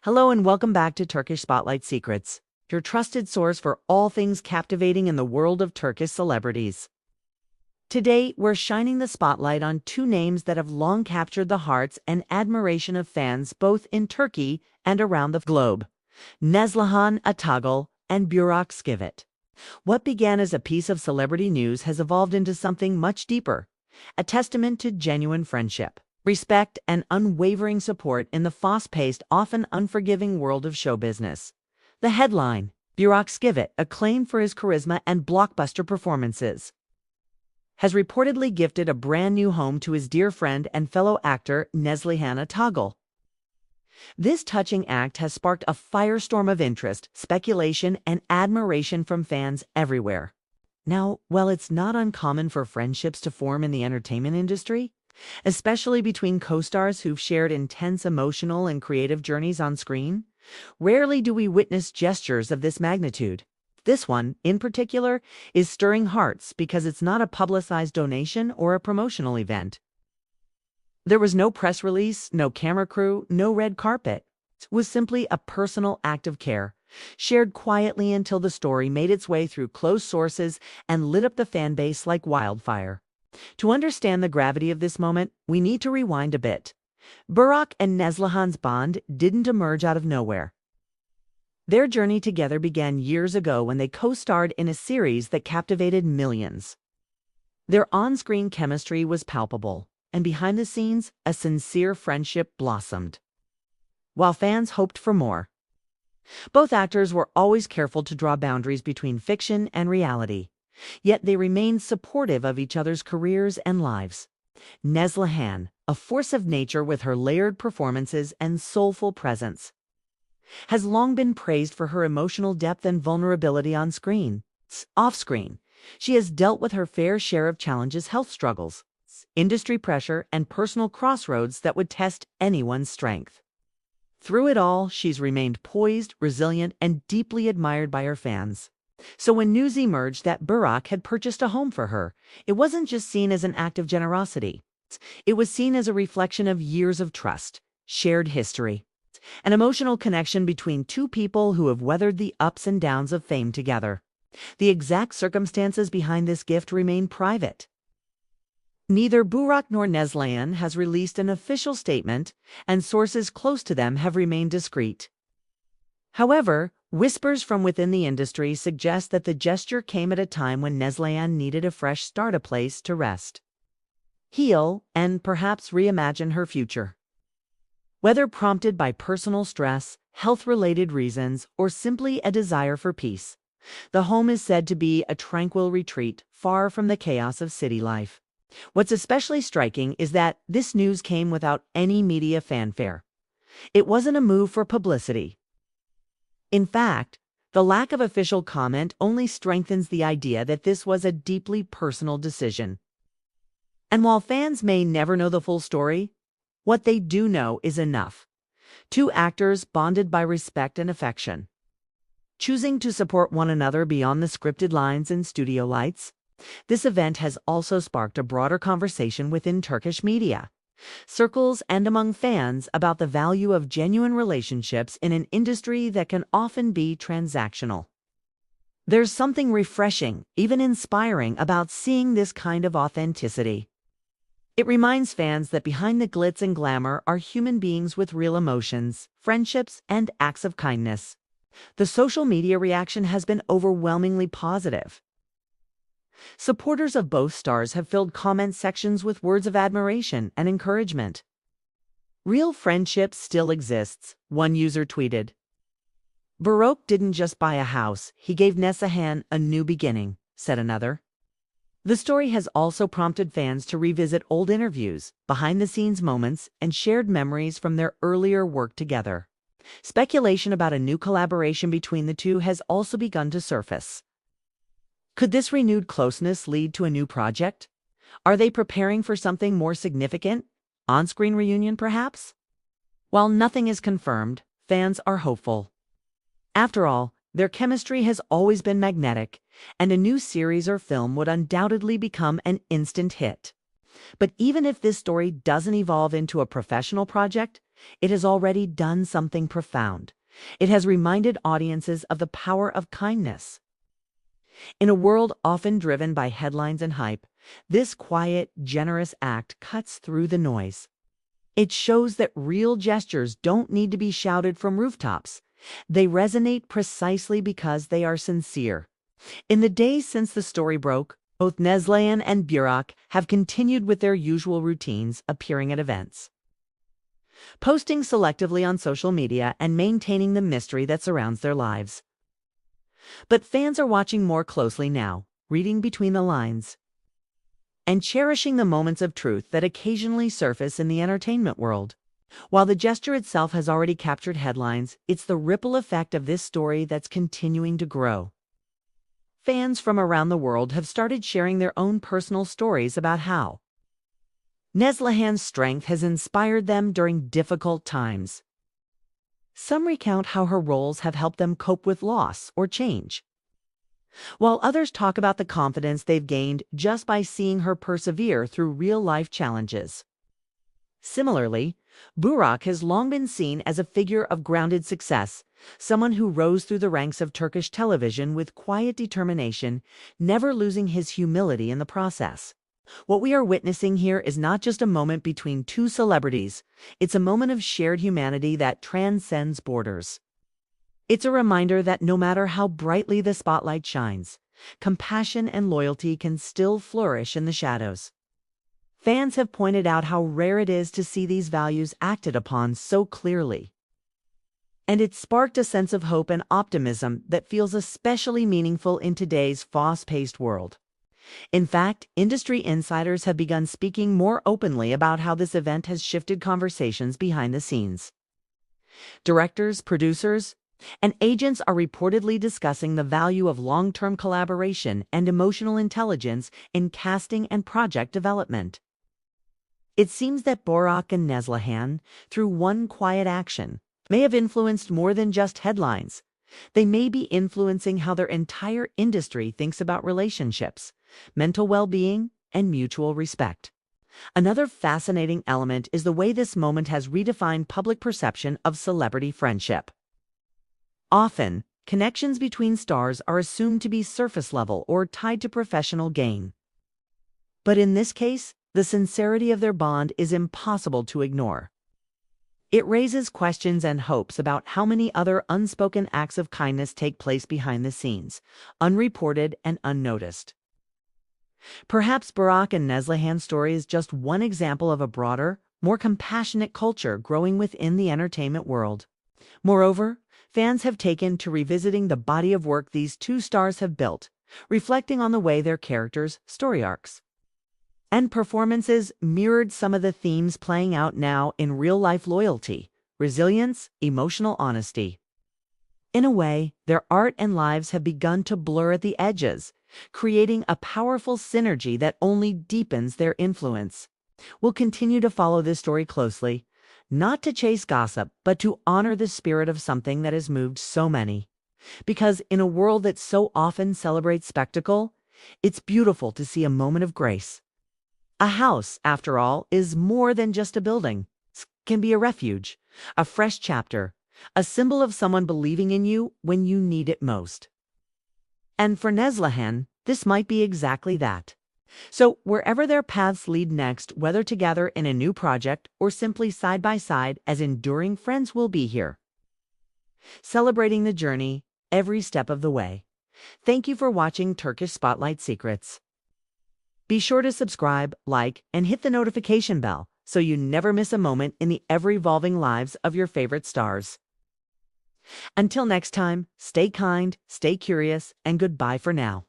Hello and welcome back to Turkish Spotlight Secrets, your trusted source for all things captivating in the world of Turkish celebrities. Today, we're shining the spotlight on two names that have long captured the hearts and admiration of fans both in Turkey and around the globe: Neslihan Atagul and Burak Skivit. What began as a piece of celebrity news has evolved into something much deeper, a testament to genuine friendship, respect, and unwavering support in the fast-paced, often unforgiving world of show business. The headline: Burak Skivit, acclaimed for his charisma and blockbuster performances, has reportedly gifted a brand new home to his dear friend and fellow actor Neslihan Atagul. This touching act has sparked a firestorm of interest, speculation, and admiration from fans everywhere. Now, while it's not uncommon for friendships to form in the entertainment industry, especially between co-stars who've shared intense emotional and creative journeys on screen, rarely do we witness gestures of this magnitude. This one, in particular, is stirring hearts because it's not a publicized donation or a promotional event. There was no press release, no camera crew, no red carpet. It was simply a personal act of care, shared quietly until the story made its way through close sources and lit up the fan base like wildfire. To understand the gravity of this moment, we need to rewind a bit. Burak and Neslihan's bond didn't emerge out of nowhere. Their journey together began years ago when they co-starred in a series that captivated millions. Their on-screen chemistry was palpable, and behind the scenes, a sincere friendship blossomed, while fans hoped for more. Both actors were always careful to draw boundaries between fiction and reality, yet they remained supportive of each other's careers and lives. Neslihan, a force of nature with her layered performances and soulful presence, has long been praised for her emotional depth and vulnerability on screen. Off-screen, she has dealt with her fair share of challenges, health struggles, industry pressure, and personal crossroads that would test anyone's strength. Through it all, she's remained poised, resilient, and deeply admired by her fans. So when news emerged that Burak had purchased a home for her, it wasn't just seen as an act of generosity. It was seen as a reflection of years of trust, shared history, an emotional connection between two people who have weathered the ups and downs of fame together. The exact circumstances behind this gift remain private. Neither Burak nor Neslihan has released an official statement, and sources close to them have remained discreet. However, whispers from within the industry suggest that the gesture came at a time when Neslihan needed a fresh start, a place to rest, heal, and perhaps reimagine her future. Whether prompted by personal stress, health-related reasons, or simply a desire for peace, the home is said to be a tranquil retreat far from the chaos of city life. What's especially striking is that this news came without any media fanfare. It wasn't a move for publicity. In fact, the lack of official comment only strengthens the idea that this was a deeply personal decision. And while fans may never know the full story, what they do know is enough. Two actors bonded by respect and affection, choosing to support one another beyond the scripted lines and studio lights. This event has also sparked a broader conversation within Turkish media circles and among fans about the value of genuine relationships in an industry that can often be transactional. There's something refreshing, even inspiring, about seeing this kind of authenticity. It reminds fans that behind the glitz and glamour are human beings with real emotions, friendships, and acts of kindness. The social media reaction has been overwhelmingly positive. Supporters of both stars have filled comment sections with words of admiration and encouragement. "Real friendship still exists," one user tweeted. "Burak didn't just buy a house, he gave Neslihan a new beginning," said another. The story has also prompted fans to revisit old interviews, behind-the-scenes moments, and shared memories from their earlier work together. Speculation about a new collaboration between the two has also begun to surface. Could this renewed closeness lead to a new project? Are they preparing for something more significant? On-screen reunion, perhaps? While nothing is confirmed, fans are hopeful. After all, their chemistry has always been magnetic, and a new series or film would undoubtedly become an instant hit. But even if this story doesn't evolve into a professional project, it has already done something profound. It has reminded audiences of the power of kindness. In a world often driven by headlines and hype, this quiet, generous act cuts through the noise. It shows that real gestures don't need to be shouted from rooftops. They resonate precisely because they are sincere. In the days since the story broke, both Neslihan and Burak have continued with their usual routines, appearing at events, posting selectively on social media, and maintaining the mystery that surrounds their lives. But fans are watching more closely now, reading between the lines, and cherishing the moments of truth that occasionally surface in the entertainment world. While the gesture itself has already captured headlines, it's the ripple effect of this story that's continuing to grow. Fans from around the world have started sharing their own personal stories about how Neslihan's strength has inspired them during difficult times. Some recount how her roles have helped them cope with loss or change, while others talk about the confidence they've gained just by seeing her persevere through real-life challenges. Similarly, Burak has long been seen as a figure of grounded success, someone who rose through the ranks of Turkish television with quiet determination, never losing his humility in the process. What we are witnessing here is not just a moment between two celebrities, it's a moment of shared humanity that transcends borders. It's a reminder that no matter how brightly the spotlight shines, compassion and loyalty can still flourish in the shadows. Fans have pointed out how rare it is to see these values acted upon so clearly. And it sparked a sense of hope and optimism that feels especially meaningful in today's fast-paced world. In fact, industry insiders have begun speaking more openly about how this event has shifted conversations behind the scenes. Directors, producers, and agents are reportedly discussing the value of long-term collaboration and emotional intelligence in casting and project development. It seems that Burak and Neslihan, through one quiet action, may have influenced more than just headlines. They may be influencing how their entire industry thinks about relationships, mental well-being, and mutual respect. Another fascinating element is the way this moment has redefined public perception of celebrity friendship. Often, connections between stars are assumed to be surface level or tied to professional gain. But in this case, the sincerity of their bond is impossible to ignore. It raises questions and hopes about how many other unspoken acts of kindness take place behind the scenes, unreported and unnoticed. Perhaps Burak and Neslihan's story is just one example of a broader, more compassionate culture growing within the entertainment world. Moreover, fans have taken to revisiting the body of work these two stars have built, reflecting on the way their characters' story arcs and performances mirrored some of the themes playing out now in real-life: loyalty, resilience, emotional honesty. In a way, their art and lives have begun to blur at the edges, creating a powerful synergy that only deepens their influence. We'll continue to follow this story closely, not to chase gossip, but to honor the spirit of something that has moved so many. Because in a world that so often celebrates spectacle, it's beautiful to see a moment of grace. A house, after all, is more than just a building. It can be a refuge, a fresh chapter, a symbol of someone believing in you when you need it most. And for Neslihan, this might be exactly that. So wherever their paths lead next, whether together in a new project or simply side by side as enduring friends, will be here, celebrating the journey every step of the way. Thank you for watching Turkish Spotlight Secrets. Be sure to subscribe, like, and hit the notification bell so you never miss a moment in the ever-evolving lives of your favorite stars. Until next time, stay kind, stay curious, and goodbye for now.